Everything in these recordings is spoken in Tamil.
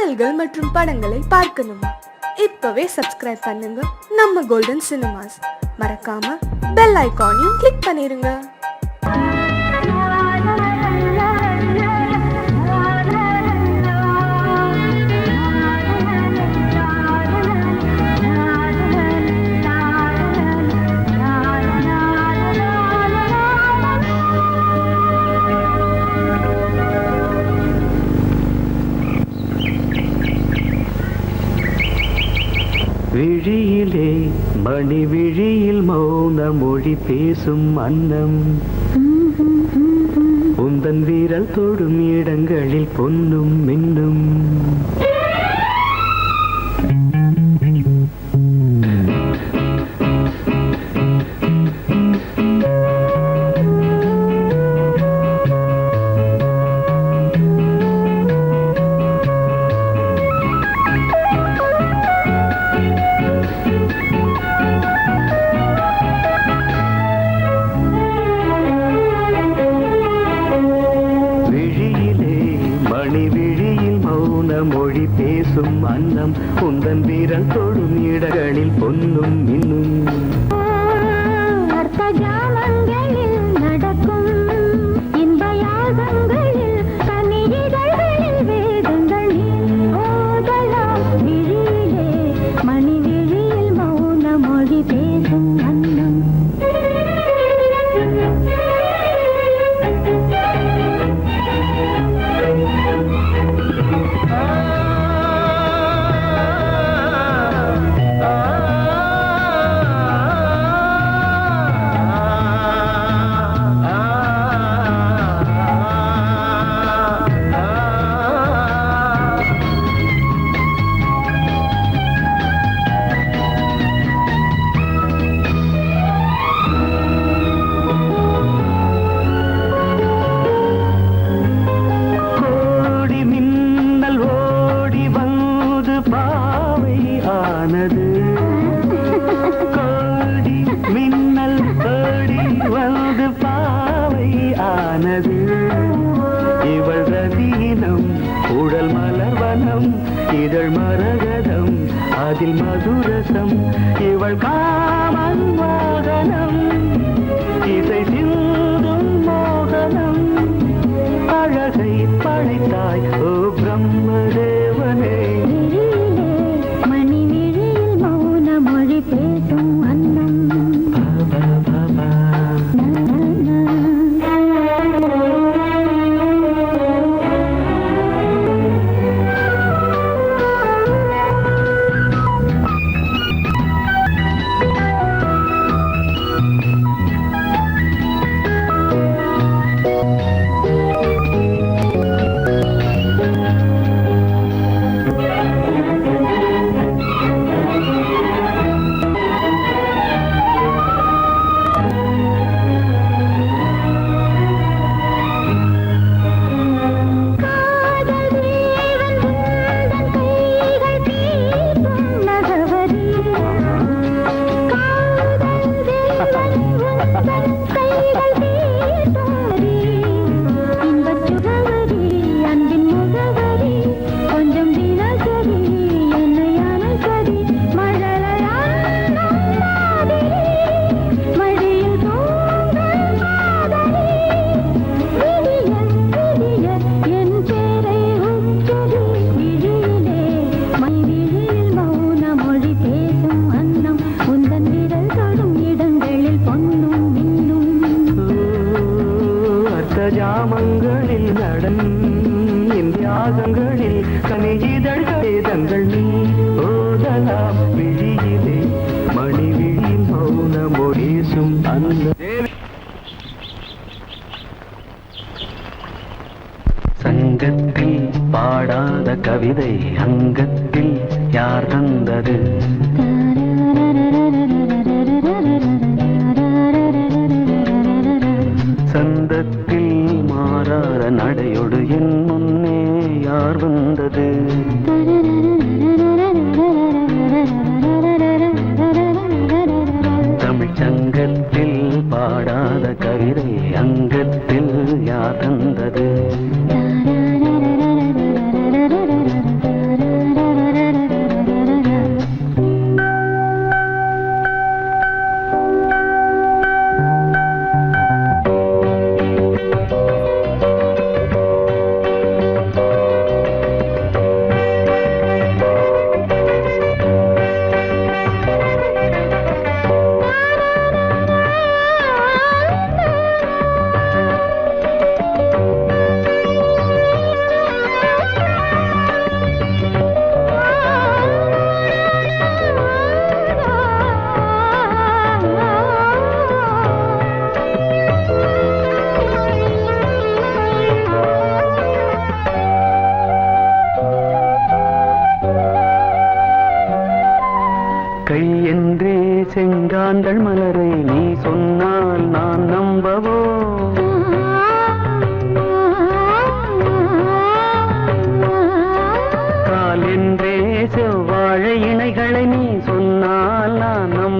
பாடல்கள் மற்றும் படங்களை பார்க்கணுமா? இப்பவே சப்ஸ்கிரைப் பண்ணுங்க நம்ம கோல்டன் சினிமாஸ். மறக்காம பெல் ஐகானையும் கிளிக் பண்ணிருங்க. விழியிலே மணி விழியில் மௌன மொழி பேசும் அன்னம், உந்தன் வீரல் தொடும் இடங்களில் பொன்னும் மின்னும். மொழி பேசும் அன்னம், உந்தன் வீரல் தொடும் இடங்களில் பொன்னும் மின்னும். அர்த்த ஜாமங்களில் நடக்கும் இன்ப யாகங்களில் கனிதழ்களில் வேதங்கள் ஓதலாம். விழியிலே மணி விழியில் மௌன மொழி பேசும் அன்னம். கோடி மின்னல் ஓடி வந்து பாவை ஆனது. இவள் ரதீனம் உடல் மலர்வனம், இதழ் மரகதம் அதில் மதுரசம். இவள் காமன் வாகனம், இசை சிந்தும் மோகனம். அழகை படைத்தாய் ஓ பிரம்மதேவனே. பேசும் அன்னம். ஜாமங்களில் நடன் இந்தியாகங்களில் கனிதழ்களே தங்கள் நீ ஓதலாம். விழியிலே மணி விழியில் மௌன மொழிசும் அந்த சங்கத்தில் பாடாத கவிதை அங்கத்தில் யார் தந்தது? சந்தத்தில் மாறார நடையொடு என் முன்னே யார் வந்தது? தமிழ் சங்கத்தில் பாடாத கவிதை அங்கத்தில் யார் தந்தது?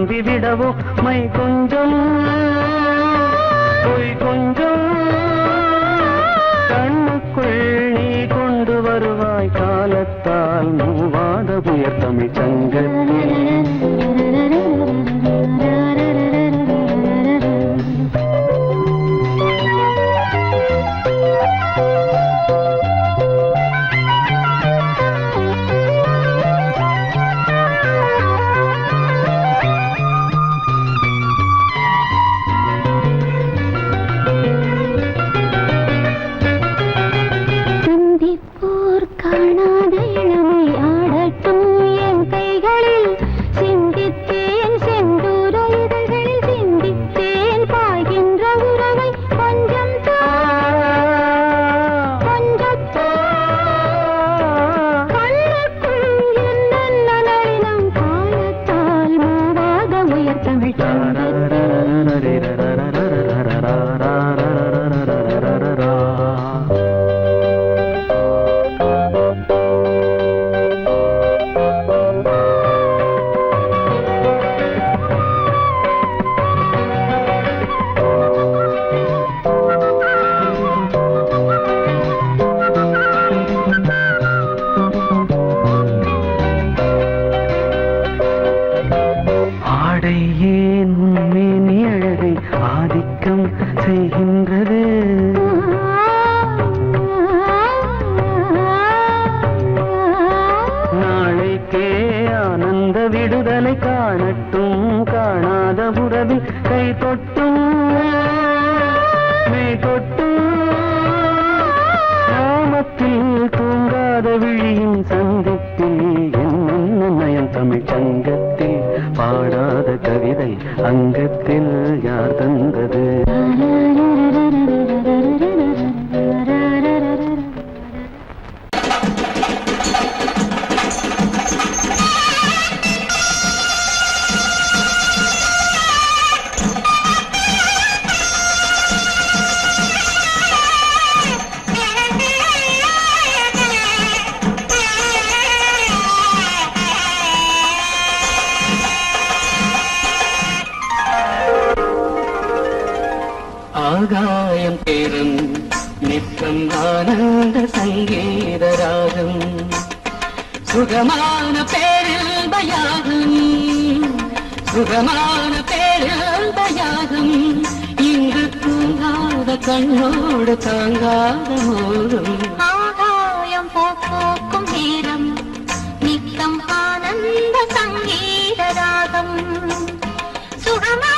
நம்பிவிடவோ மை கொஞ்சம் பொய் கொஞ்சம் கண்ணுக்குள் நீ கொண்டு வருவாய் காலத்தால் மூவாத உயர் தமிழ் சங்கத்தில் செய்கின்றது நாளைக்கே ஆனந்த விடுதலை காணட்டும் காணாத உறவில் கை தொட்டும் மெய் தொட்டும் கிராமத்தில் தூங்காத விழியின் சந்திப்பில் என்ன நயம் தமிழ் சங்கத்தில் பாடாத கவிதை அங்கத்தில் யார் தந்தது ஆகாயம் பேரும் நித்தம் ஆனந்த சங்கீதராகம் சுகமான பேரில் பயாகம் சுகமான பேரில் பயாகம் இங்கு தூங்காத கண்ணோடு தாங்காத மோதும் ஆகாயம் போக்கும் நேரம் நித்தம் ஆனந்த சங்கீதராகம் சுகமான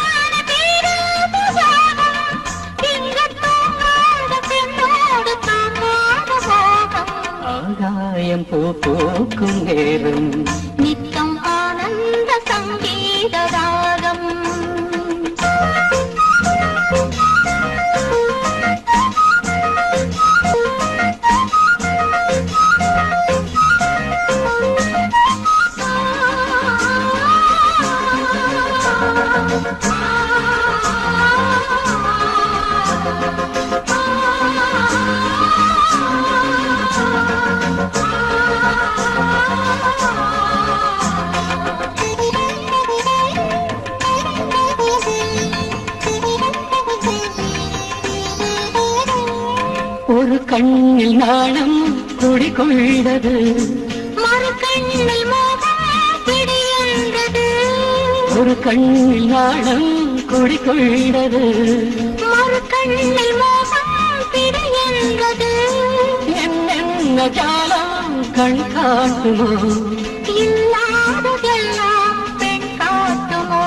ஆகாயம் பூக்கும் நேரம் நித்தம் ஆனந்த சங்கீதராகம் ஒரு கண்ணில் நாணம் குடிகொண்டது மறு கண்ணில் மோகம் பிடியென்றது ஒரு கண்ணில் நாணம் குடிகொண்டது மறு கண்ணில் மோகம் பிடியென்றது என்னென்ன ஜாலம் கண் காட்டுமோ இல்லாததெல்லாம் பெண் காட்டுமோ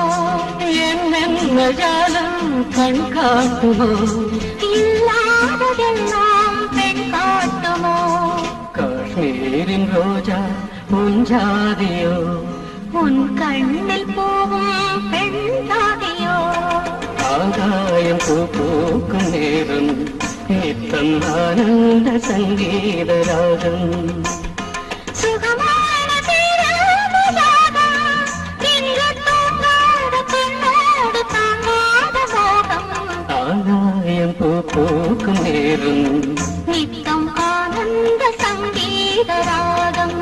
என்னென்ன ஜாலம் கண் காட்டுமோ இல்லாததெல்லாம் பெண் காட்டுமோ காஷ்மீரின் ரோஜா உஞ்சாதியோ உன் கண்ணில் போகும் பெண் தாதியோ ஆகாயம் பூக்கும் நேரம் நித்தம் ஆனந்த சங்கீதராகம் சுகமான பேராமதாகம் இங்கு தூங்காத பெண்ணோடு தாங்காத மோகம் ஆகாயம் பூக்கும் நேரம் நித்தம் ஆனந்த சங்கீதராகம்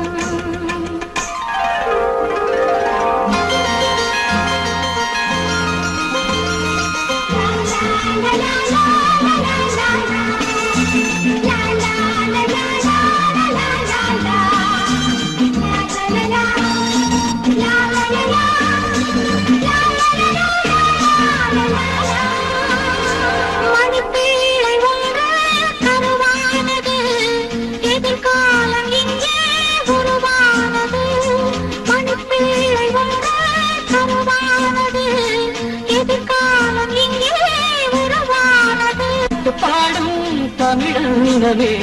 வண்ணமே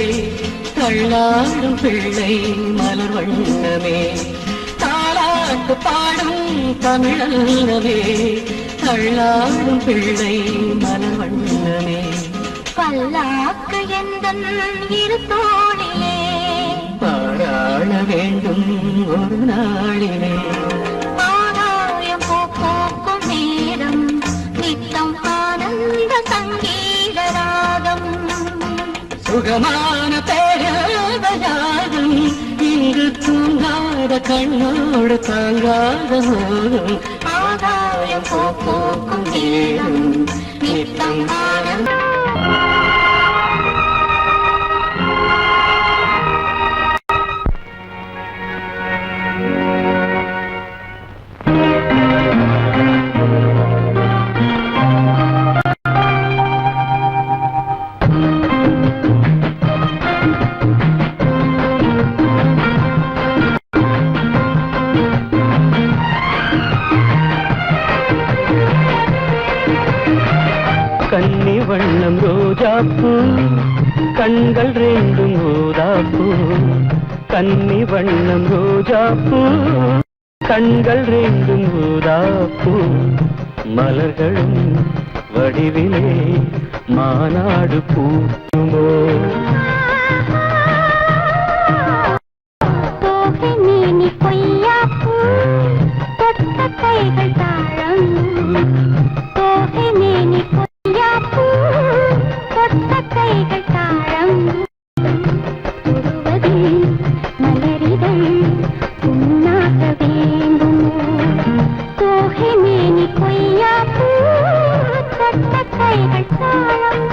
தள்ளாடும் பிள்ளை மலர் வண்ணமே தாலாட்டு பாடும் தமிழல்லவே தள்ளாடும் பிள்ளை மலர் வண்ணமே பல்லாக்கு எந்தன் இரு தோளிலே பாராள வேண்டும் ஒரு நாளிலே ஆகாயம் பூக்கும் நேரம் நித்தம் ஆனந்த சங்கீத ராகம் சுகமான பேரவயாகும் இங்கு தூங்காத கண்ணோடு தாங்காத மோகம் ஆகாயம் பூக்கும் நேரம் நித்தம் ஆனந்த கன்னி வண்ணம் ரோஜாப்பூ கண்கள் ரெண்டும் ஊதாப்பூ கன்னி வண்ணம் ரோஜாப்பூ கண்கள் ரெண்டும் ஊதாப்பூ மலர்களும் வடிவிலே மாநாடு பூக்குமோ மேனி பொய்யாப்பூ தொட்ட கைகள் தாழம் தோகை மேனி பொய்யாப்பூ தொட்ட கைகள் தாழம் தொடுவது மலரிதழ் உண்ணாக வேண்டும் தோகை மேனி பொய்யாப்பூ தொட்ட கைகள் தாழம்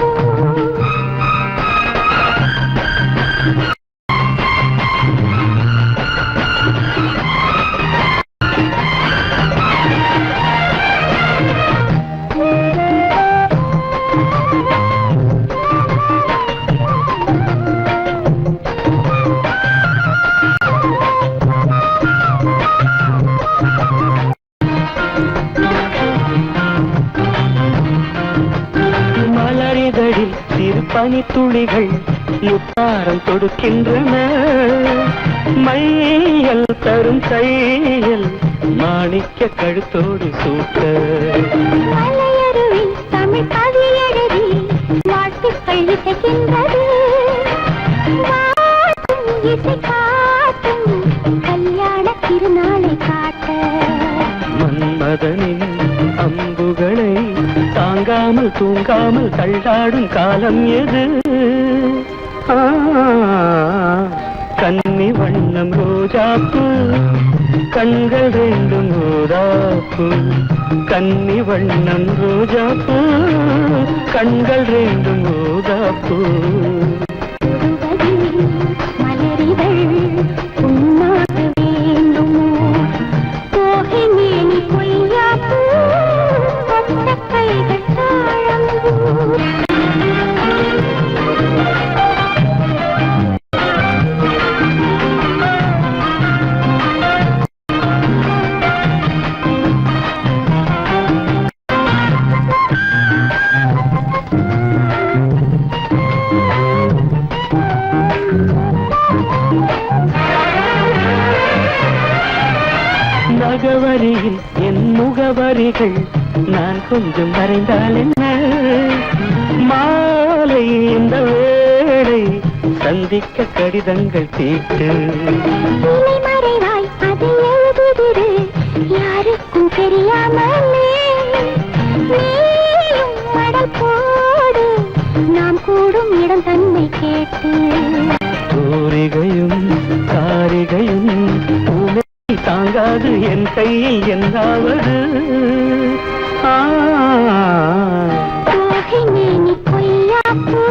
மலரிதழில் சிறு பனித்துளிகள் முத்தாரம் தொடுக்கின்றன மையல் தரும் கையல் மாணிக்க கழுத்தோடு சூட்ட மலையருவி தமிழ் கவி எழுதி வாழ்த்துக்கள் இசைக்கின்றது வாட்டும் இசை காட்டும் கல்யாண திருநாளை காட்ட மன்மதனின் அம்புகளை தாங்காமல் தூங்காமல் தள்ளாடும் காலம் எது கன்னி வண்ணம் ரோஜாப்பூ கண்கள் ரெண்டும் ஊதாப்பூ கன்னி வண்ணம் ரோஜாப்பூ கண்கள் ரெண்டும் ஊதாப்பூ மலரிதழ் உண்ணாக வேண்டுமோ தோகை மேனி பொய்யாப்பூ தொட்ட கைகள் தாழம் நகவரியில் என் முகவரிகள் நான் கொஞ்சம் வரைந்தால் என்ன மாலை இந்த வேளை சந்திக்க கடிதங்கள் தீட்டு இலை மறைவாய் அதை எழுதுதிரு யாருக்கும் தெரியாமலே நீயும் மடல் போடு நாம் கூடும் இடம் தன்னை கேட்டு தூரிகையும் காரிகையும் உமை தாங்காது என் கையில் என்னாவது தோகை மேனி பொய்யாப்பூ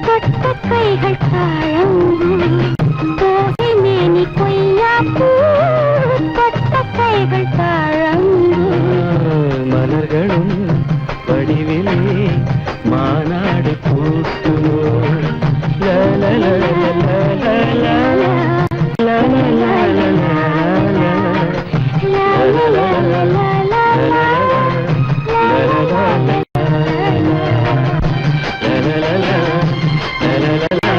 தொட்ட கைகள் தாழம் தோகை மேனி பொய்யாப்பூ தொட்ட கைகள் தாழம் மலர்களும் வடிவிலே மாநாடு பூக்குமோ la la la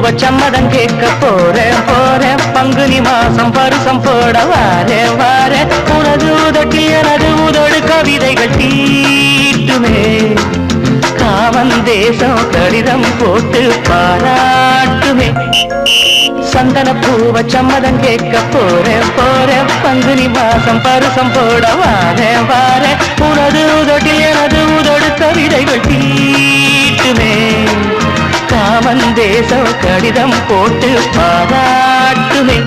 பூவ சம்மதம் கேட்க போறேன் பங்குனி மாசம் பருசம் போட வாரேன் உனது உதட்டில் எனது உதடு கவிதைகள் தீட்டுமே காமன் தேசம் கடிதம் போட்டு பாராட்டுமே சந்தன பூவ சம்மதம் கேட்க போறேன் பங்குனி மாசம் பருசம் போட வாரேன் உனது உதட்டில் எனது உதடு கவிதைகள் தீட்டுமே காமன் தேசம் கடிதம் போட்டு பாராட்டுமே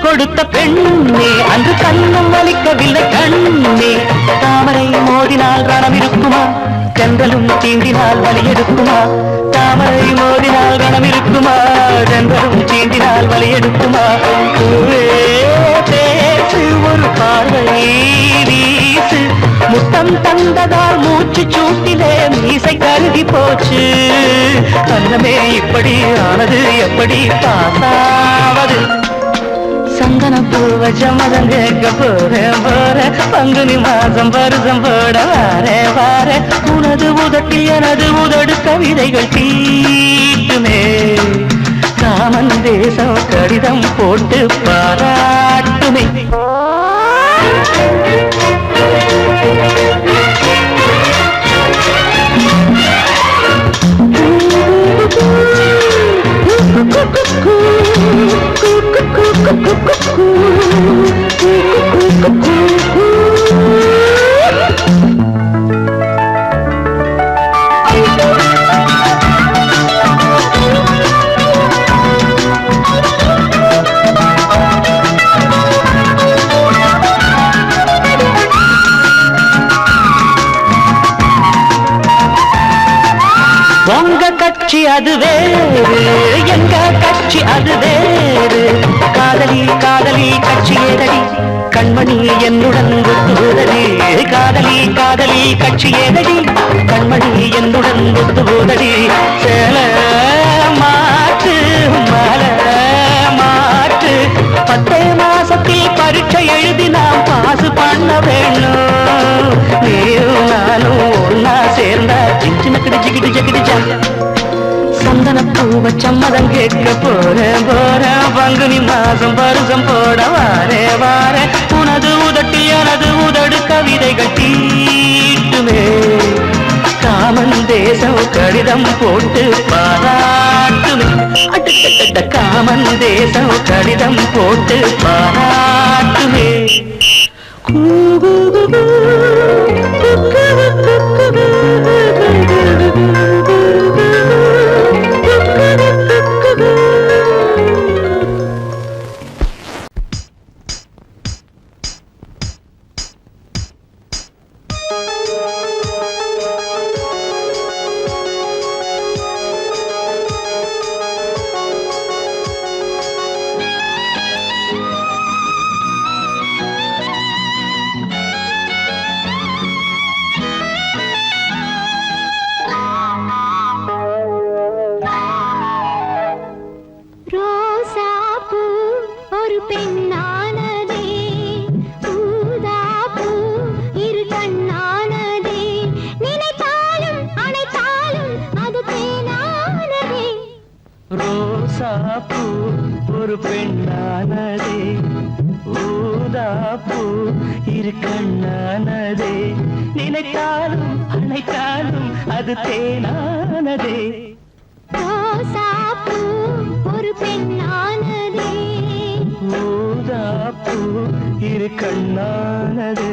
கொடுத்த பெண்ணே அன்று கண்ணம் வலிக்கவில்லை கண்ணே தாமரை மோதினால் ரணம் இருக்குமா தென்றலும் தீண்டினால் வலி எடுக்குமா தாமரை மோதினால் ரணம் இருக்குமா தென்றலும் தீண்டினால் வலி எடுக்குமா பேசு ஒரு பார்வை வீசு முத்தம் தந்ததால் மூச்சு சூட்டிலே மீசை கருதி போச்சு அன்னமே இப்படி ஆனது எப்படி பாசாவது சந்தன பூவ சம்மதம் கேட்க போறேன் பங்குனி மாசம் பருசம் போட வாரேன் உனது உதட்டில் எனது உதடு கவிதைகள் தீட்டுமே காமன் தேசம் கடிதம் போட்டு பாராட்டுமே உங்க கட்சி அது வேறு எங்க கட்சி அது வேறு காதலி காதலி கட்சி ஏதடி கண்மணி என்னுடன் ஒத்துவோதடி காதலி காதலி கட்சி ஏதடி கண்மணி என்னுடன் ஒத்துவோதடி சேல மாற்று மலை மாற்று 10 மாசத்தில் பரீட்சை எழுதி நாம் பாசு பண்ண வேணும் நீயும் நானும் ஒன்னா சேர்ந்தா சின்ன ஜிகிடி ஜிகிடி சந்தன பூவ சம்மதம் கேட்க போறேன் பங்குனி மாசம் பருசம் போட வாரேன் உனது உதட்டில் எனது உதடு கவிதைகள் தீட்டுமே காமன் தேசம் கடிதம் போட்டு பாராட்டுமே காமன் தேசம் கடிதம் போட்டு பாராட்டுமே ரோசாப்பூ ஒரு பெண்ணானதே ஊதாப்பூ இரு கண்ணானதே நினைத்தாலும் அணைத்தாலும் அது தேனானதே ரோசாப்பூ ஒரு பெண்ணானதே ஊதாப்பூ இரு கண்ணானதே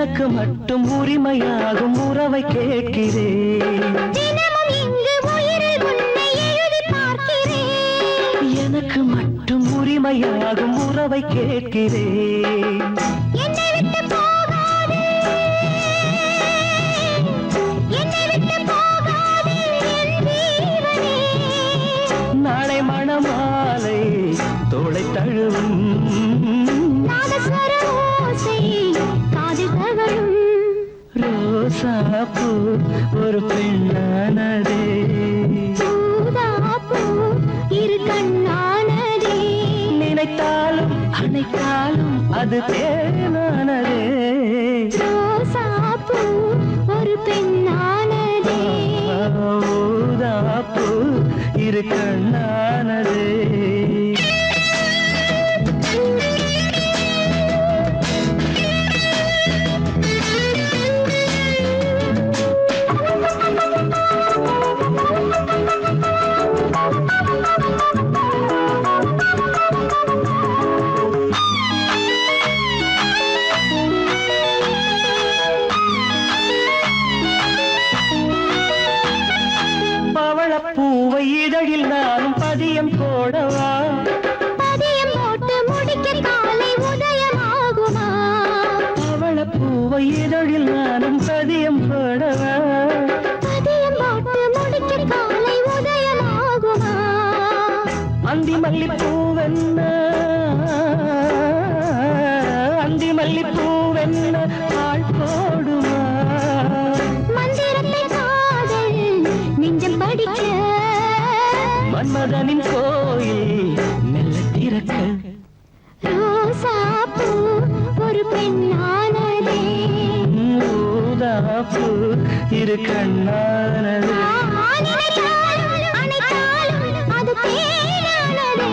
எனக்கு மட்டும் உரிமையாகும் உறவை கேட்கிறேன். தினமும் இங்கு உயிரில் உன்னை எழுதி பார்க்கிறேன். எனக்கு மட்டும் உரிமையாகும் உறவை கேட்கிறேன். என்னை விட்டு போகாதே, என்னை விட்டு போகாதே என் ஜீவனே. நாளை மணமாலை தோளை தழுவும் நாதஸ்வர ஓசை காதில் தவழும். ரோசாப்பூ ஒரு பெண்ணானதே, ஊதாப்பூ இரு கண்ணானதே. நினைத்தாலும் அணைத்தாலும் அது தேனானதே. ரோசாப்பூ ஒரு பெண்ணானதே. ஊதாப்பூ இரு கண்ணானதே. பவளப்பூவை இதழில் நானும் பதியம் போடவா? பதியம் போட்டு முடிக்க காலை உதயமாகுமா? பவளப்பூவை இதழில் நானும் பதியம் போடவா? பதியம் போட்டு முடிக்க காலை உதயமாகுமா? அந்தி மல்லிப்பூவென்ன, அந்தி மல்லிப்பூவென்ன பால் போடுமா? மந்திரத்தை காதல் நெஞ்சம் படிக்க, மன்மதனின் கோயில் மெல்ல திறக்க. ரோசாப்பூ ஒரு பெண்ணானதே. ஊதாப்பூ இரு கண்ணானதே. நினைத்தாலும் அணைத்தாலும் அது தேனானதே.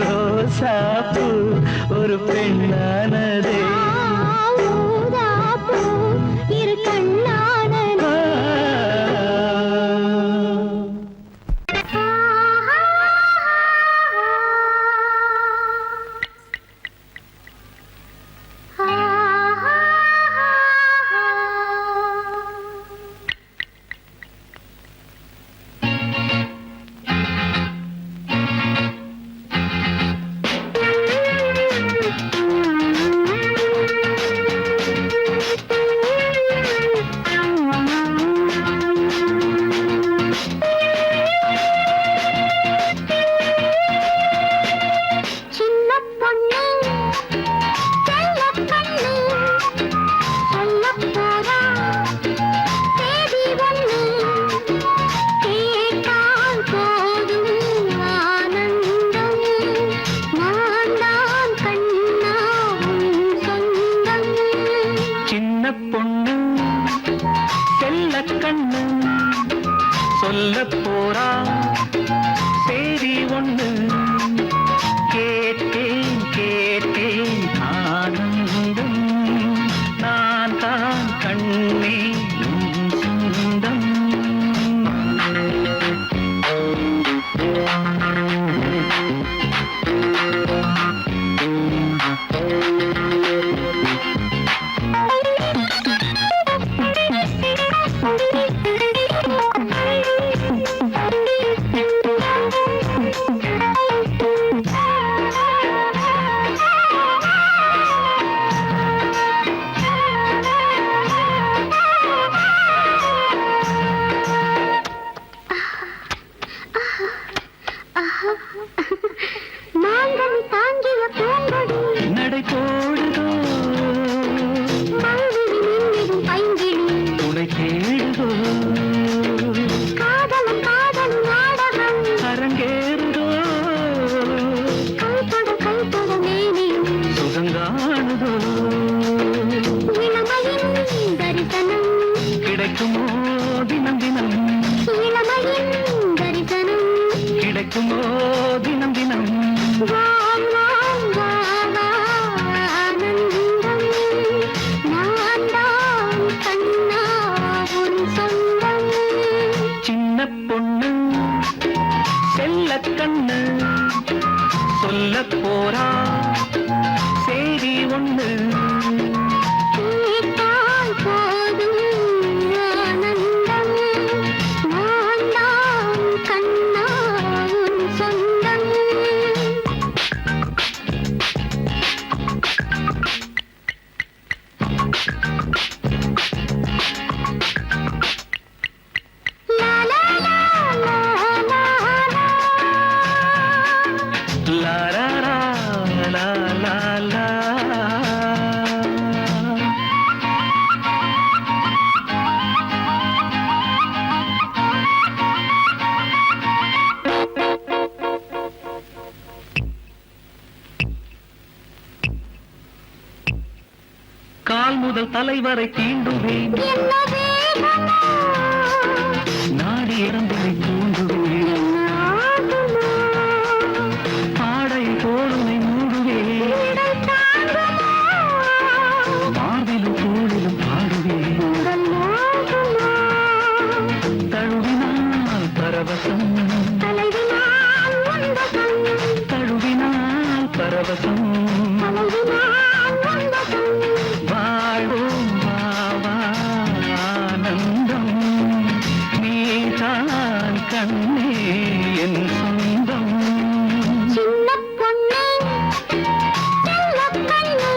ரோசாப்பூ ஒரு பெண்ணானதே. ஊதாப்பூ இரு கண்ணானதே. சின்ன பொண்ணு செல்லக் கண்ணு சொல்லப் போறா தேதி ஒண்ணு. கேட்டால் போதும் ஆனந்தம். நான் தான் கண்ணா உன் சொந்தம். சின்ன பொண்ணு செல்ல கண்ணு சொல்ல போறா சேதி ஒண்ணு. கேட்டேன் கேட்டேன் ஆனந்தம். நான் தான் கண்ணே உன் சொந்தம். மாங்கனி தாங்கிய பூங்கொடி நடை போடுதோ மல்லிகை மின்னிடும் பைங்கிளி. துணை தேடுதோ காதலும் காதலும் நாடகம். அரங்கேறுதோ கைத்தொட மேனியும் சுகங்காணுதோ. இளமையின் தரிசனம். கிடைக்குமோ தினம் தினம், இளமையின் தரிசனம். கிடைக்குமோ தினம் தினம். வா, வா, வா, வா, ஆனந்தம். நான் தான் கண்ணா உன் சொந்தம். சின்ன பொண்ணு செல்ல கண்ணு சொல்ல போறா சேதி ஒண்ணு. கால் முதல் தலைவரை தீண்டுவேன், என்ன வேகமோ நாடி இறந்ததை தூண்டுவேன், என்ன ஆகுமோ ஆடை போலுமை மூடுவேன், இடை தாங்குமோ மார்பிலும் தோளிலும் பாடுவேன், உடல் ஆகுமோ தழுவினால் பரவசம், தலைவினால் உந்தகம் தழுவினால் பரவசம், தலைவினால் உந்தகம் வாழ்வோம் வாவா ஆனந்தம், நீதான் கண்ணே என் சொந்தம். சின்ன பொண்ணு செல்ல கண்ணு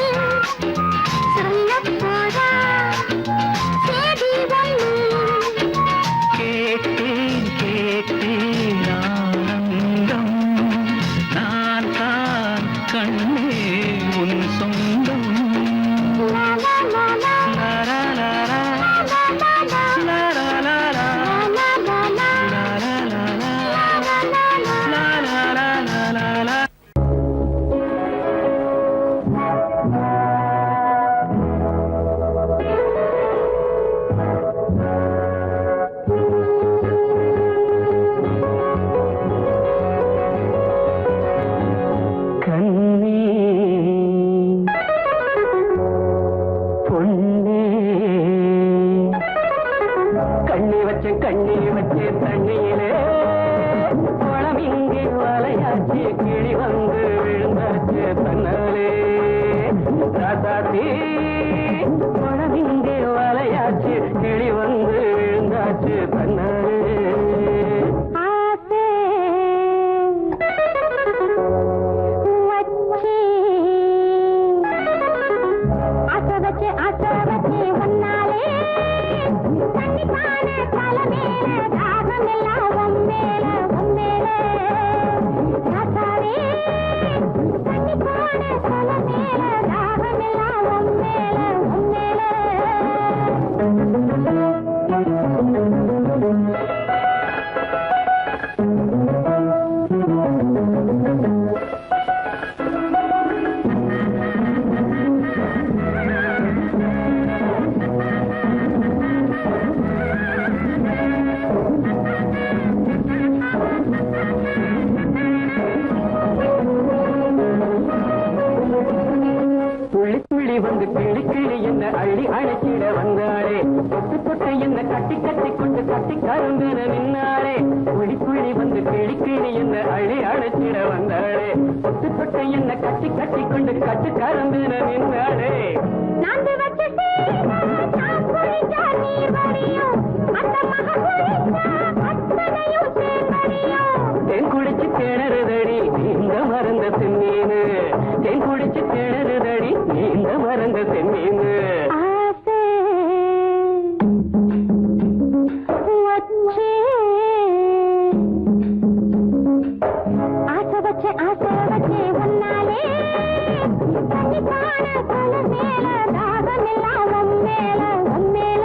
சொல்லப் போறா சேதி ஒண்ணு கேட்டேன் கேட்டேன் ஆனந்தம், நான் தான் கண்ணே உன் சொந்தம். லா லா லா லா லரலரா, லா லா லா லரலரா, லா லா லா லரலரா, லா லா லா லரலரா. கண்ணே பொன்னே, கண்ணி வச்ச தண்ணியிலே குளம் இங்கே வலையாச்சு, கிளி வந்து விழுந்தாச்சு தன்னாலே ராசாத்தி, குளம் இங்கே வலையாச்சு, கிளி வந்து விழுந்தாச்சு தன்னாலே. ஆசை ஆசை வச்சு ஒன்னாலே தண்ணி பான தலை மேல தாகம் எல்லாம் ஒம்மேல ஒம்மேல ராசாவே தண்ணி பான தலை மேல தாகம் எல்லாம் ஒம்மேல ஒம்மேல துள்ளி துள்ளி வந்து கிளி கிளி என்ன அள்ளி அழைச்சிட வந்தாளே, தொட்டு தொட்டு என்ன கட்டி கட்டி கொண்டு கட்டி கரும்பின நின்னாளே, துள்ளி துள்ளி வந்து கிளி கிளி என்ன அள்ளி அழைச்சிட வந்தாளே, தொட்டு தொட்டு என்ன கட்டி கட்டி கொண்டு கட்டி கரும்பின நின்னாளே. நாந்து வச்ச நான் குளிச்சா நீர் வடியும் அந்த மக குளிச்சா அத்தனையும் சேர்வடியும் தேன் குடிச்சு கிணறுதடி நீந்த மறந்த செம்மீனு, தேன் குடிச்சு கிணறுதடி நீந்த மறந்த செம்மீனு. ஆசை ஆசை வச்சே ஒன்னாலே தண்ணி பான தலை மேல தாகம் எல்லாம் ஒம்மேல ஒம்மேல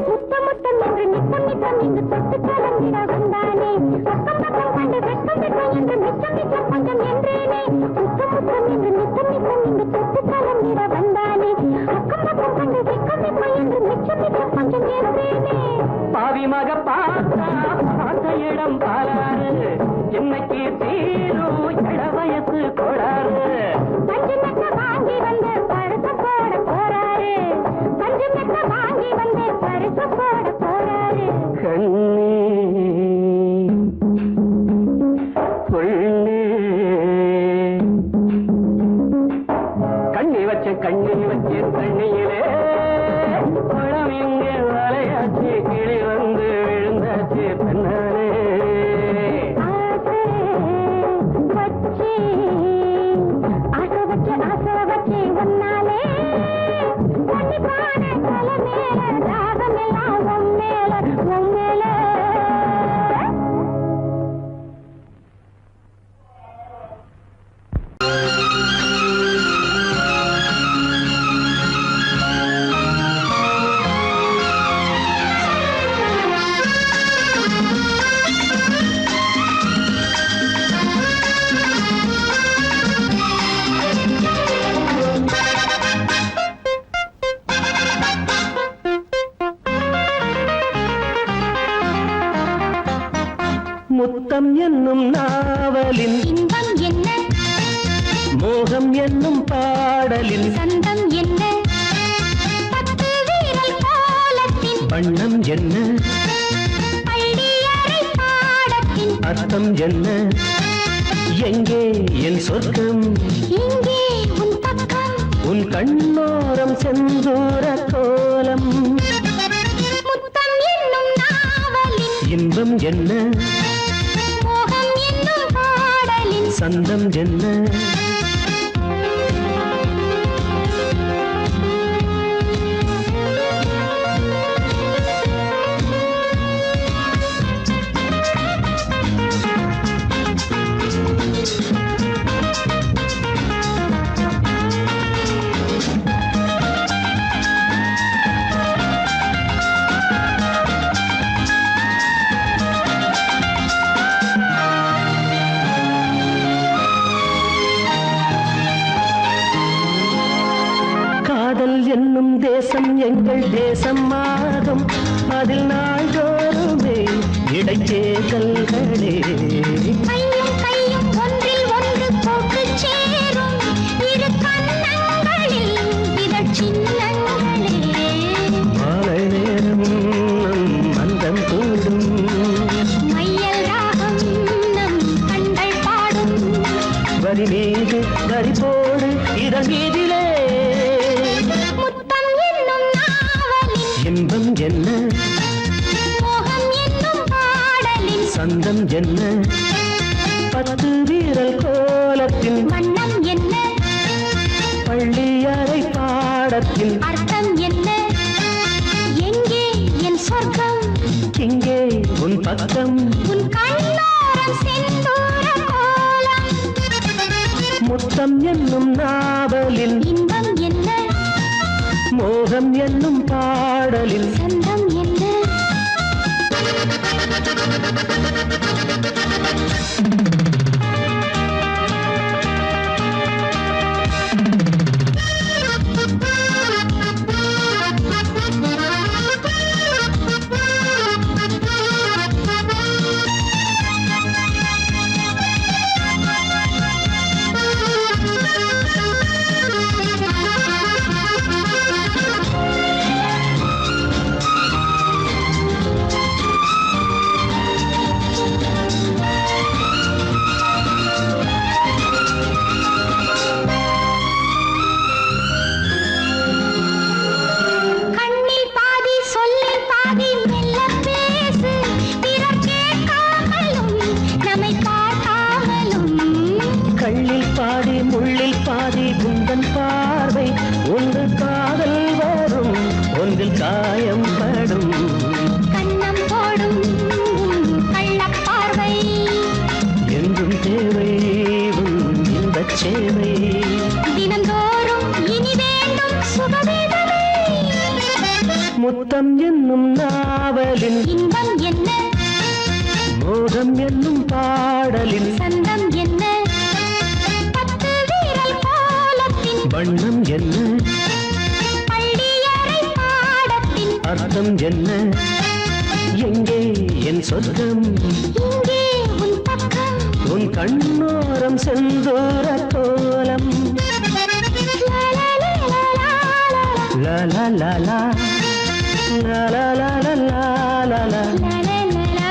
முத்தம் என்று நித்தம் நித்தம் என்று தொட்டு கலந்திட வந்தானே, பக்கம் பக்கம் கண்டு வெட்கம் வெட்கம் என்று மிச்சம் மிச்சம் கொஞ்சம் என்றேனே, முத்தம் என்று நித்தம் நித்தம் என்று தொட்டு கலந்திட வந்தானே, பக்கம் பக்கம் கண்டு வெட்கம் வெட்கம் என்று மிச்சம் மிச்சம் கொஞ்சம் என்றேனே. பாவி மக பார்த்த இடம் பாலாறு, என்னைக்கு தீரும் இள வயசு கோளாறு. பஞ்சு மெத்த வாங்கி வந்து பரிசு போட போறாரு, பஞ்சு மெத்த வாங்கி வந்து பரிசு போட போறாரு. கண்ணே பொன்னே, கண்ணி வச்ச தண்ணியிலே குளம் இங்கே வலையாச்சு, கிளி வந்து விழுந்தாச்சு தன்னாலே. ஆசை வச்சு ஒன்னாலே தண்ணி பான தலை மேல தாகமெல்லாம் உன் மேல உன் மேல. முத்தம் என்னும் நாவலின் இன்பம் என்ன மோகம் என்னும் பாடலின் சந்தம் என்ன பத்து வீரல் கோலத்தின் வண்ணம் என்ன பள்ளியறை பாடத்தின் அர்த்தம் என்ன எங்கே என் சொர்க்கம் இங்கே உன் பக்கம் உன் கண்ணோரம் செந்தூர கோலம் முத்தம் என்னும் நாவலின் இன்பம் என்ன மோகம் என்னும் பாடலின் சந்தம் என்ன காதல் என்னும் தேசம் எங்கள் தேசம் ஆகும் அதில் நாள்தோறுமே இடைச்சேகல்களே கையும் கையும் ஒன்றில் ஒன்று போட்டு சேரும் இரு கண்ணங்களில் இதழ் சின்னங்களே மாலை நேரம் நம் மந்தம் கூடும் மையல் ராகம் நம் கண்கள் பாடும் வரி மீது வரி போடு இதன் மீதிலே முத்தம் என்னும் நாவலின் இன்பம் என்ன மோகம் என்னும் பாடலின் சந்தம் என்ன பத்து வீரல் கோலத்தின் வண்ணம் என்ன பள்ளியறை பாடத்தின் அர்த்தம் என்ன எங்கே என் சொர்க்கம் இங்கே உன் பக்கம் உன் கண்ணோரம் செந்தூர கோலம் முத்தம் என்னும் நாவலின் இன்பம் என்ன மோகம் என்னும் பாடலில் சந்தம் என்ன கண்ணில் பாதி சொல்லில் பாதி மெல்ல பேசு பிறர் கேட்காமலும் நம்மை பார்க்காமலும் கள்ளில் பாதி முள்ளில் பாதி குந்தன் பார்வை ஒன்று காதல் வரும் ஒன்றில் காயம் படும் கண்ணம் போடும் கள்ளப் பார்வை என்றும் தேவை உன் இன்பச் சேவை தினந்தோறும் இனி வேண்டும் சுகவேதனை முத்தம் என்னும் நாவலின் இன்பம் என்ன மோகம் என்னும் பாடலின் சந்தம் என்ன பத்து வீரல் கோலத்தின் வண்ணம் என்ன பள்ளியறை பாடத்தின் அர்த்தம் என்ன எங்கே என் சொர்க்கம் இங்கே உன் பக்கம் உன் கண்ணோரம் செந்தூர கோலம் லா, லா, லா, லா, லா, லா, லா. லா லா லா லா லா லா லா லா லா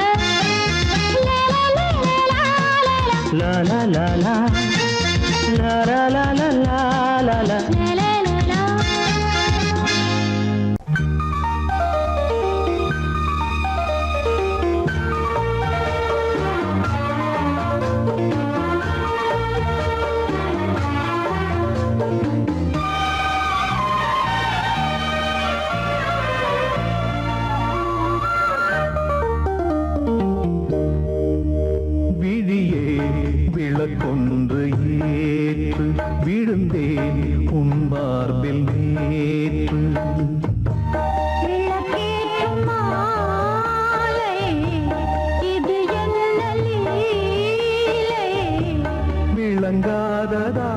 La la la la la la la la la லா லா லா லா லா லா லா லா லா லா la la la la. ஏற்று விளக்கேற்றும் மாலை, இது என்ன லீலை? விளங்காததா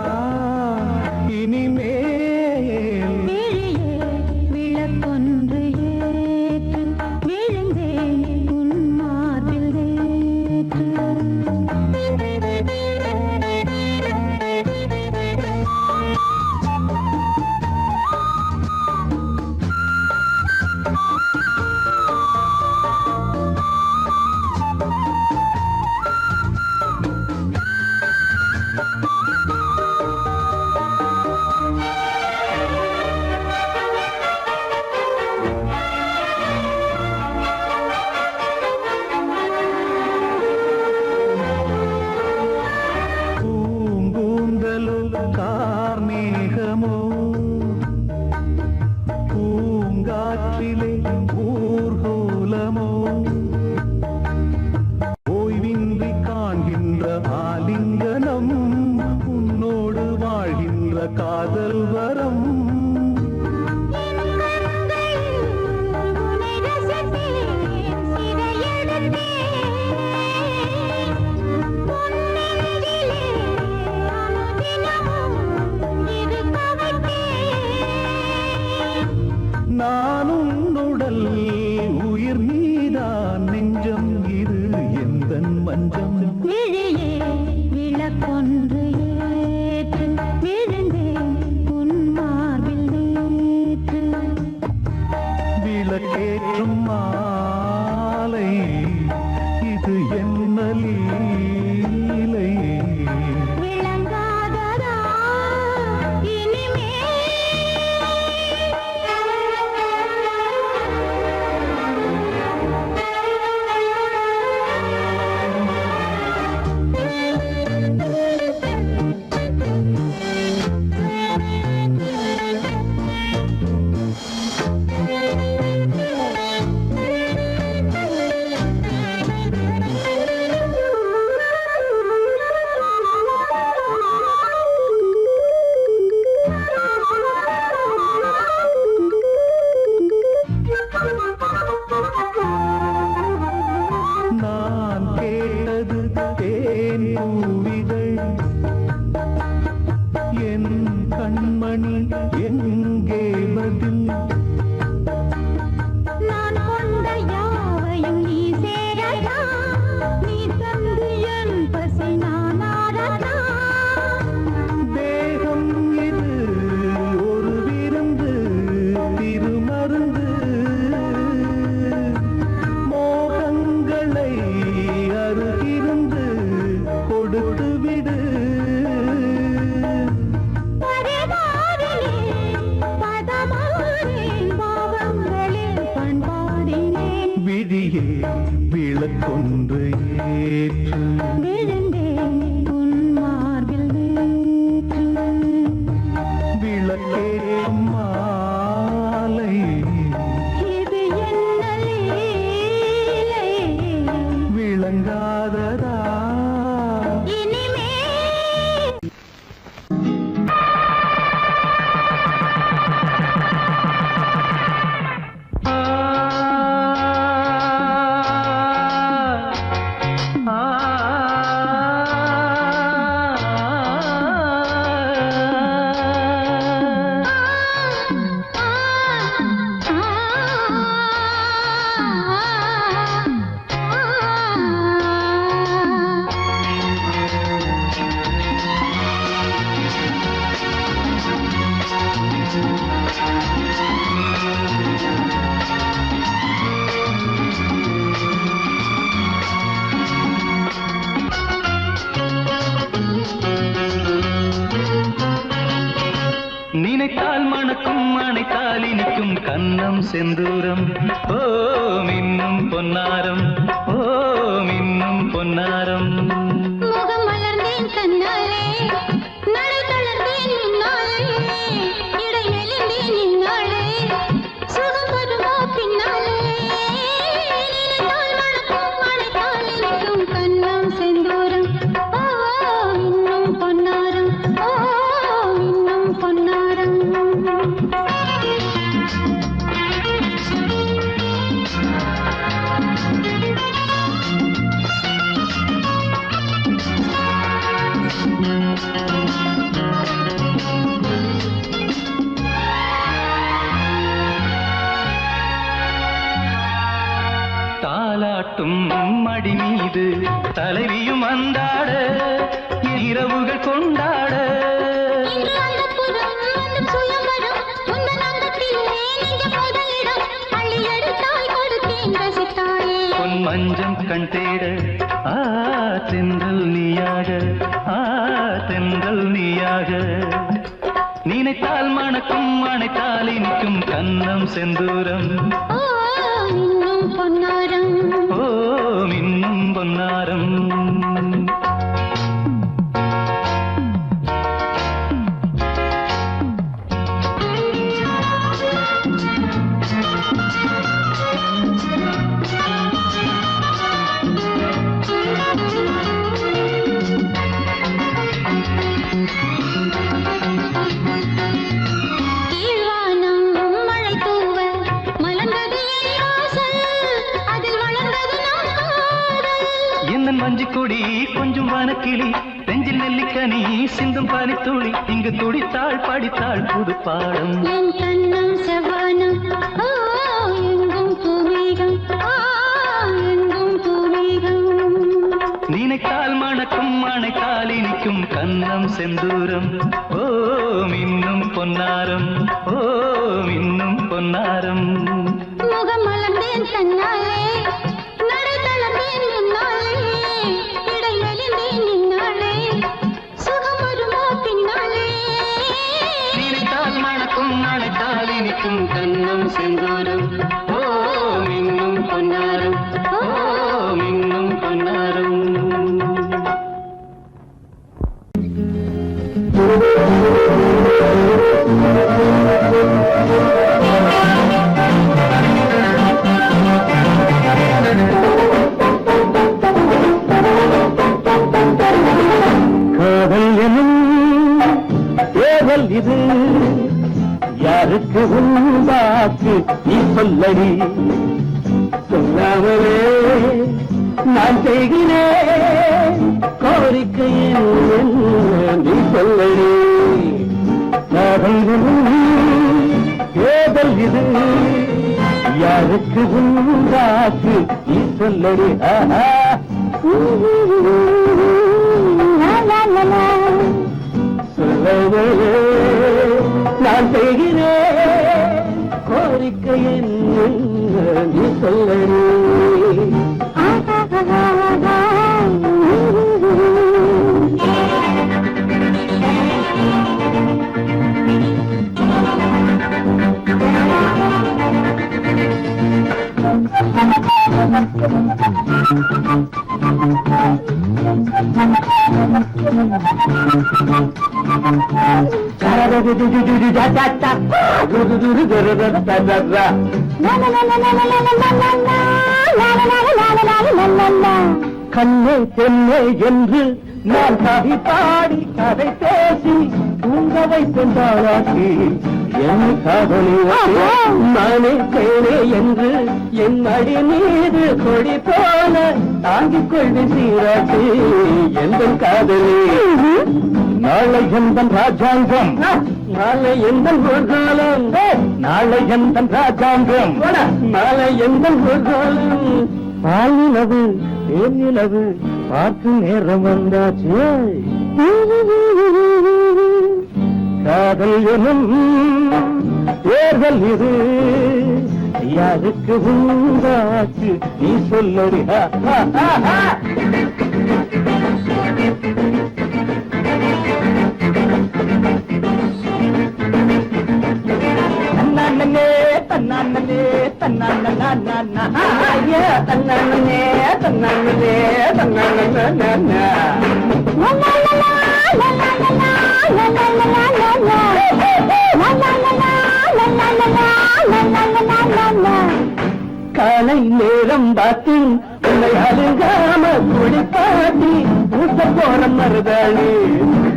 இனிமேல் விழியே விளக்கொன்று ஏற்று, விழுந்தேன் உன் மார்பில் ஏற்று. பூங்கூந்தலோ கார்மேகமோ பூங்காற்றிலே ஊர்கோலமோ ஓய்வின்றி காண்கின்ற ஆலிங்கனம் உன்னோடு வாழ்கின்ற காதல் வரம் உன்னை ரசித்தேன், சிறையெடுத்தேன். உன் நெஞ்சிலே அனுதினமும் இருக்க வைத்தேன். நான் உன்னுடல் உயிர் நீதான் நெஞ்சம் இது எந்தன் மஞ்சம் விழியே விளக்கொன்று ஏற்று, விழுந்தேன் உன் மார்பில் ஏற்று. விளக்கேற்றும் மாலை இது என்ன லீலை விளங்காததா நான் கேட்டது தேன் பூவிகள் என் கண்மணி எங்கே பதில் நான் கொண்ட யாவையும் நீ சேரதா, நீ தந்து என் பசி நான் ஆரதா. தேகம் இது ஒரு விருந்து திருமருந்து மோகங்களை அருகிருந்து கொடுத்து விடு பரவாரிலே பதமாறேன், பாவங்களில் பண்பாடினேன். விழியே விளக்கொன்று ஏற்று விழுந்தேன் உன் மார்பில் ஏற்று. விளக்கேற்றும் மாலை இது என்ன லீலை? விளங்காததா இனிமே நினைத்தால் மணக்கும் அணைத்தால் இனிக்கும் கன்னம் செந்தூரம் ஓ மின்னும் பொன்னாரம் ஓ மின்னும் பொன்னாரம் முகம் மலர்ந்தேன் தன்னாலே, நடை தளர்ந்தேன் முன்னாலே, இடை மெலிந்தேன் இந்நாளே, சுகம் வருமா பின்னாலே. நினைத்தால் மணக்கும் அணைத்தால் இனிக்கும் கன்னம் செந்தூரம் ஓ இன்னும் பொன்னாரம், ஓ இன்னும் பொன்னாரம். தாலாட்டும் மடி மீது தலைவியும் அந்தாட இரவுகள் கொண்டாட இன்று அந்தப்புறம் வந்து சுயம்பரம் உந்தன் அந்தத்திலே நெஞ்ச முதலிடம் அள்ளி எடுத்தாய் கொடுத்தேன் ரசித்தாயே பொன் மஞ்சம் கண் தேட ஆ தென்றல் நீயாக ஆ தென்றல் நீயாக நினைத்தால் மணக்கும் அணைத்தால் இனிக்கும் கன்னம் செந்தூரம் ஓ இன்னும் பொன்னாரம் ஓ மின்னும் பொன்னாரம் கீழ்வானம் மழை தூவ மலர்ந்தது என் வாசல் அதில் வளர்ந்தது நம் காதல் என்ன மஞ்சு கொடி கொஞ்சம் வனக்கிளி நெஞ்சில் நெல்லிக்கனி சிந்தும் பனித்துளி இங்கு துடித்தாள் படித்தாள் புது பாடம் என் கண்ணம் செவ்வானம் ஓ எங்கும் பூமேகம் ஆ எங்கும் பூமேகம் நினைத்தால் மணக்கும் அணைத்தால் இனிக்கும் கன்னம் செந்தூரம் ஓ மின்னும் பொன்னாரம் ஓ மின்னும் பொன்னாரம் முகம் மலர்ந்தேன் தன்னாலே நடை தளர்ந்தேன் முன்னாலே இடை மெலிந்தேன் நின்னாலே சுகம் வருமோ பின்னாலே நினைத்தால் மணக்கும் அணைத்தால் இனிக்கும் கன்னம் செந்தூரம் ஓ மின்னும் பொன்னாரம் ஓ மின்னும் பொன்னாரம் காதல் எனும் தேவல் இது யாருக்கு உண்டாக்கு நீ சொல்லடி சொல்லாமலே நான் செய்கிறேன் கோரிக்கை என்ன நீ சொல்லடி காதல் எனும் தேவல் இது யாருக்கு உண்டாக்கு நீ சொல்லடி ஆஹா சொல்லவே நான் செய்கிறேன் கோரிக்கை என்ன நீ சொல்லடி கண்ணே தென்னே என்று நான் கவி பாடி கதை பேசி தூங்க வைத்தாளாக்கி என் காதலி நானே தேனே என்று என் அடி மீது கொடி போல தாங்கிக் கொள்வி சீராட்டி எந்த காதலி நாளை எந்த ராஜாங்கம் நாளை எந்த ஊர்காலம் நாளை எந்த ராஜாங்கம் நாளை எந்த ஊர்காலம் பாலிலவு தேனிலவு பார்த்து நேரம் வந்தாச்சு காதல் எனும் தேர்தல் இது யாருக்கு உண்டாச்சு நீ சொல்லடி தன்னானே தன்னானே தன்னானே தன்னானே தன்னானே தன்னானே காலை நேரம் பார்த்து உன்னை அழுகாம குடிப்பாட்டி ஊட்ட போற மருதாளி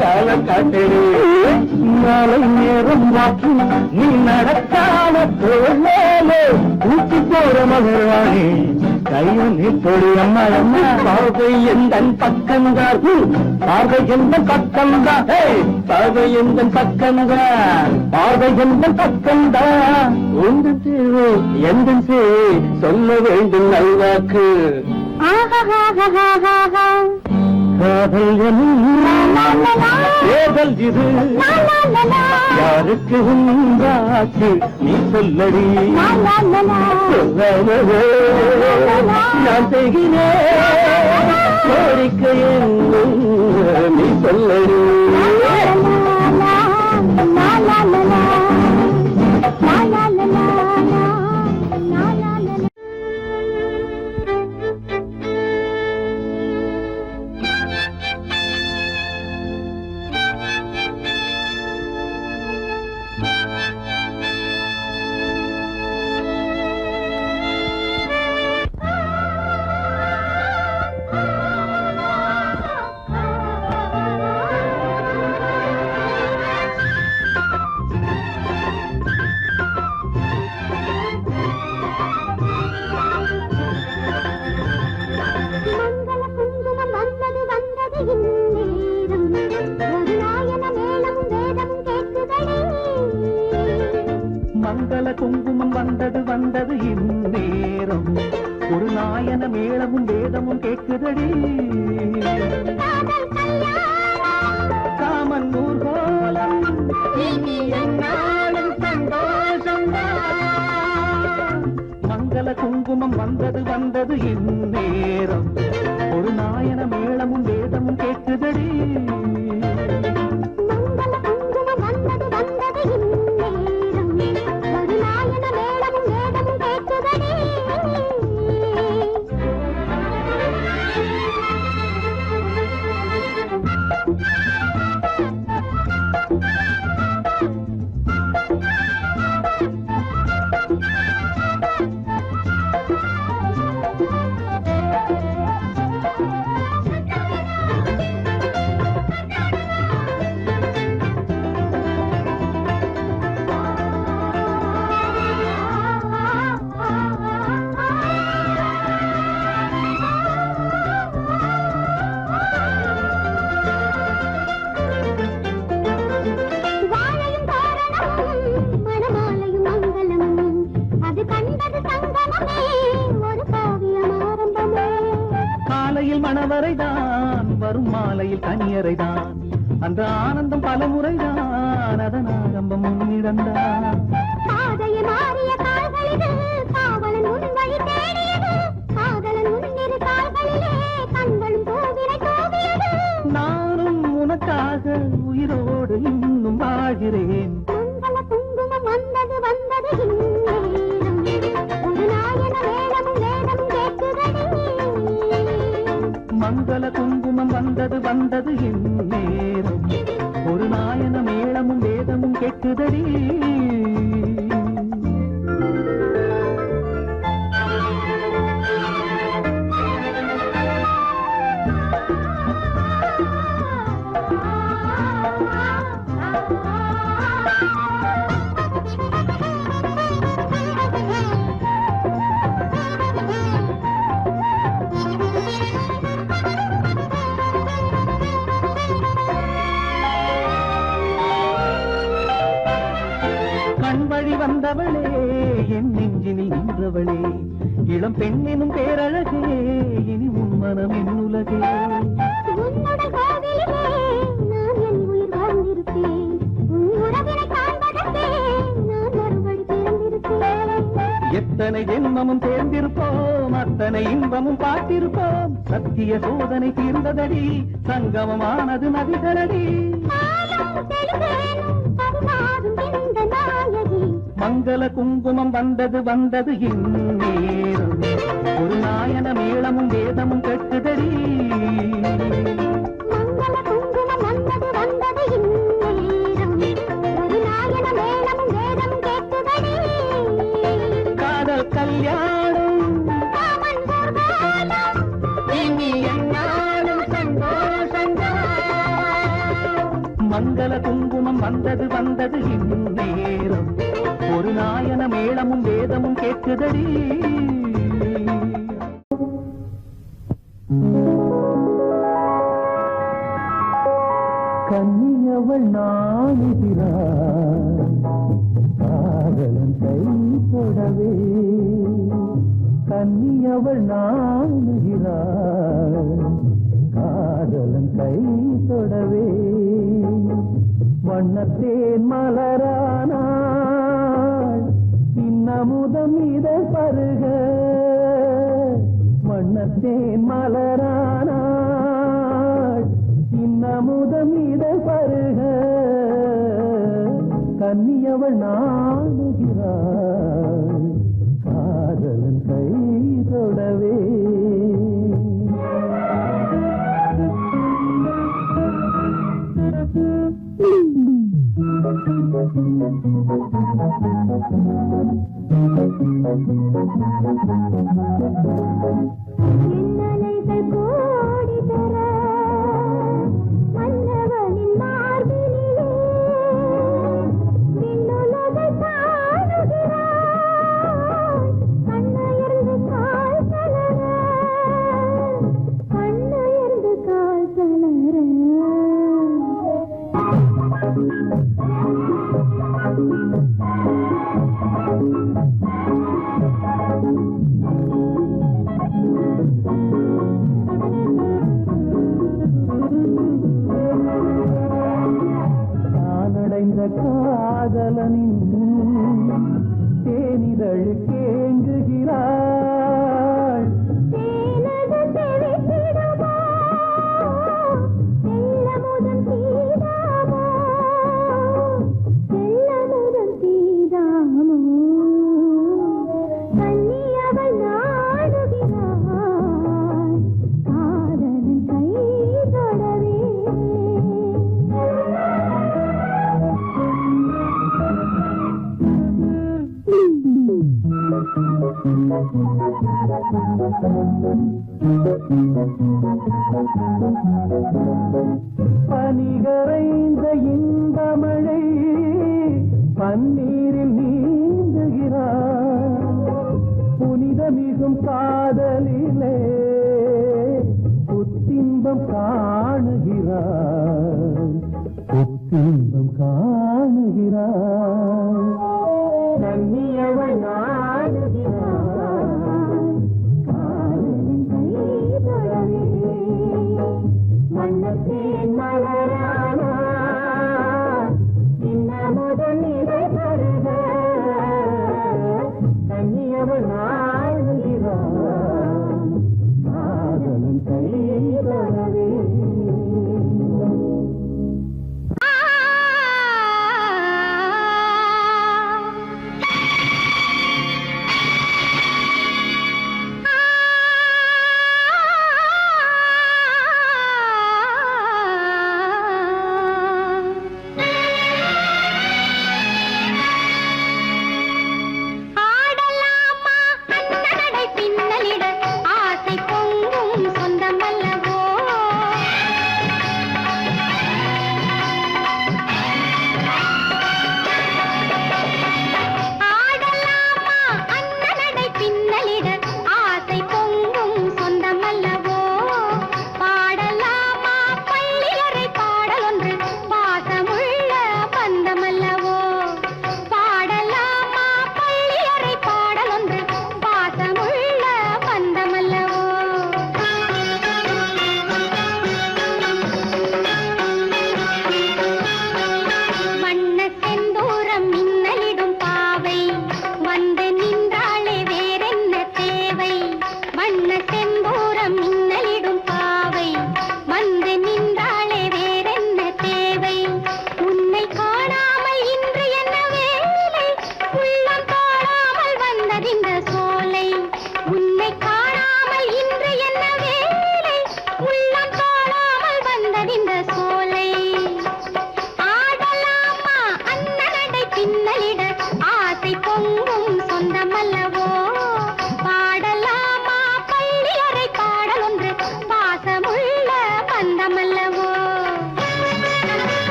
கால காட்டடி மாலை நேரம் பார்த்து நீ நடக்காம தோழே ஊட்டி போற மகராணி கையை நீ தொடி அம்மா அம்மா பார்வை எந்த பக்கம்தான் பார்வை எந்த பக்கம்தான் பார்வை எந்த பக்கம்தான் பார்வை எந்த பக்கம்தான் உந்த சேவை எந்த சேவை சொல்ல வேண்டும் நல்வாக்கு காதல் எனும் ஏதல் இது யாருக்கு உண்டாக்கு நீ சொல்லடி சொல்லாமலே நான் செய்கிறேன் கோரிக்கை என்னும் நீ சொல்லடி மங்கள குங்குமம் வந்தது வந்தது இந்நேரம் ஒரு நாயன மேளமும் வேதமும் கேட்குதடி காமன் ஊர்கோலம் சந்தோஷம் மங்கள குங்குமம் வந்தது வந்தது இந்நேரம் ஒரு நாயன மேளமும் வேதமும் கேட்குதடி மணவரைதான் வரும் மாலையில் கனியரைதான் அந்த ஆனந்தம் பல முறைதான் அதன் ஆரம்பம் முன்னிடந்தான் நானும் உனக்காக உயிரோடு இன்னும் வாழ்கிறேன் வந்தது வந்தது மங்கள குங்குமம் வந்தது வந்தது இந்நேரம் ஒரு நாயன மேளமும் வேதமும் கேட்குதடி கண்வழி வந்தவளே என் நெஞ்சினில் நின்றவளே இளம் பெண்ணினும் பேரழகே இனி உன் மனம் என் உலகே எத்தனை ஜென்மமும் சேர்ந்திருப்போம் அத்தனை இன்பமும் பார்த்திருப்போம் சத்திய சோதனை தீர்ந்ததடி சங்கமமானது நதிகளடி மங்கள குங்குமம் வந்தது வந்தது இந்நேரம் ஒரு நாயன மேளமும் வேதமும் கேட்குதடி காதல் கல்யாணம் இனி என்னாலும் மங்கள குங்குமம் வந்தது வந்தது இந்நேரம் ஒரு நாயன மேளமும் வேதமும் கேட்குதடி கன்னியவள் நாணுகிறாள் காதலன் கை தொடவே கன்னியவள் நாணுகிறாள் காதலன் கை தொடவே வண்ணத்தேன் மலரானாள் இன்னமுதம் இதழ் பருக வண்ணத்தேன் மலரானாள் இன்னமுதம் இதழ் பருக கன்னியவள் நாணுகிறாள் காதலன் கை தொடவே இன்னலைகள் கோடி தர மன்னவனின் மார்பினிலே விண்ணுலகை காணுகிறாய் கண்ணுயர்ந்து கால் தளர கண்ணுயர்ந்து கால் தளர நானடைந்த காதலனின் தேனிதழு கேங்குகிறாள் தேனது தெவித்திடுமோ செல்லமுதன் தீதாமோ செல்லமுதன் தீதாமோ கன்னியவள் நாடுகிறாள் காதலன் கை தொடவே பனிகரைந்த இன்பமழை பன்னீரில் நீந்துகிறார் புனிதமிகும் காதலிலே புத்தின்பம் காணுகிறார் புத்தின்பம் காணுகிறார் கன்னியவள் நாடுகிறார் காதலன் கை தொடவே மன்னத்தேன் மலரானா இன்னமுதன் இதை பருக கன்னியவள் நாடுகிறார் காதலன் கை தொடவே ஆடலாமா அந்த நடை பின்னலிட ஆசை பொங்கும் சொந்தமல்லவோ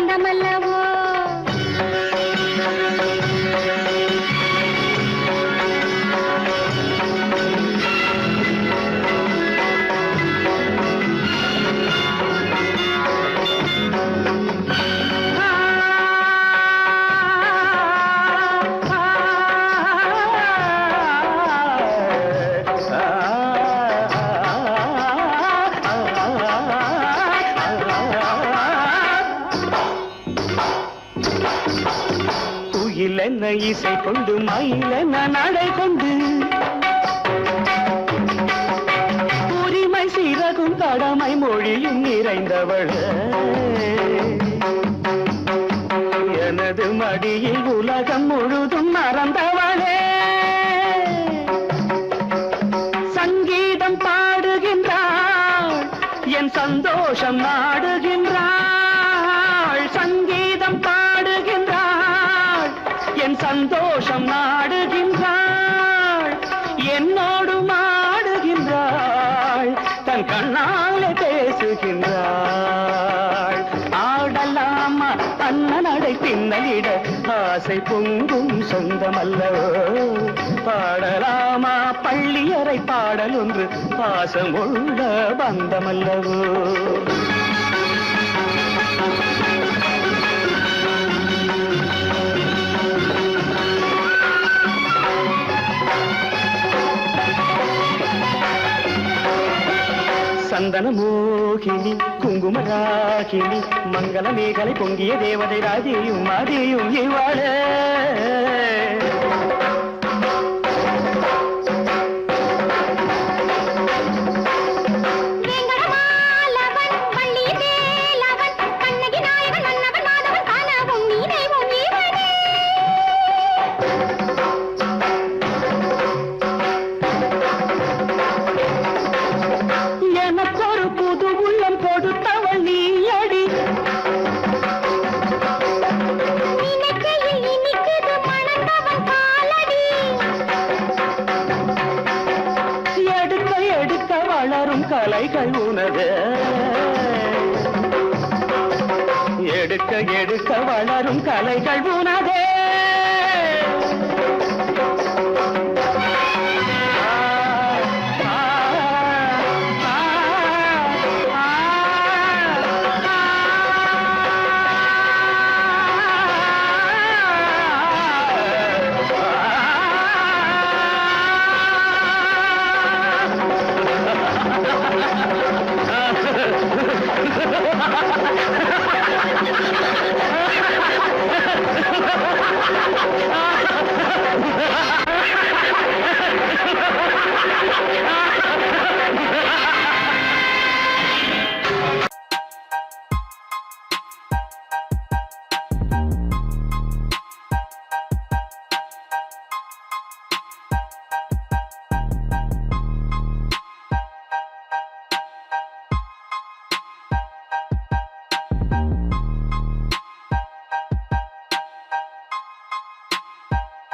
சொந்தமல்லவோ என்ன இசை கொண்டு மயிலென்ன நடை கொண்டு உரிமை சிறகும் கடமை மொழியும் நிறைந்தவள் எனது மடியில் உலகம் முழுதும் மறந்தவளே சங்கீதம் பாடுகின்றாள் என் சந்தோஷம் நாடுகின்றாள் சங்கீதம் பாடுகின்றாள் என் சந்தோஷம் நாடுகின்றாள் என்னோடு மாடுகின்றாள் தன் கண்ணாலே பேசுகின்றாள் ஆடலாமா அண்ணனடை பின்னலிட ஆசை பொங்கும் சொந்தமல்லவோ பாடலாமா பள்ளியறை பாடல் ஒன்று பாசம் உள்ள பந்தமல்லவோ சந்தன மோகினி குங்குமராகினி மங்கள மேகலை பொங்கிய தேவதை ராஜியும் மாதியும் இவாளே கலைகள் உனது எடுக்க எடுக்க வளரும் கலைகள் உனதே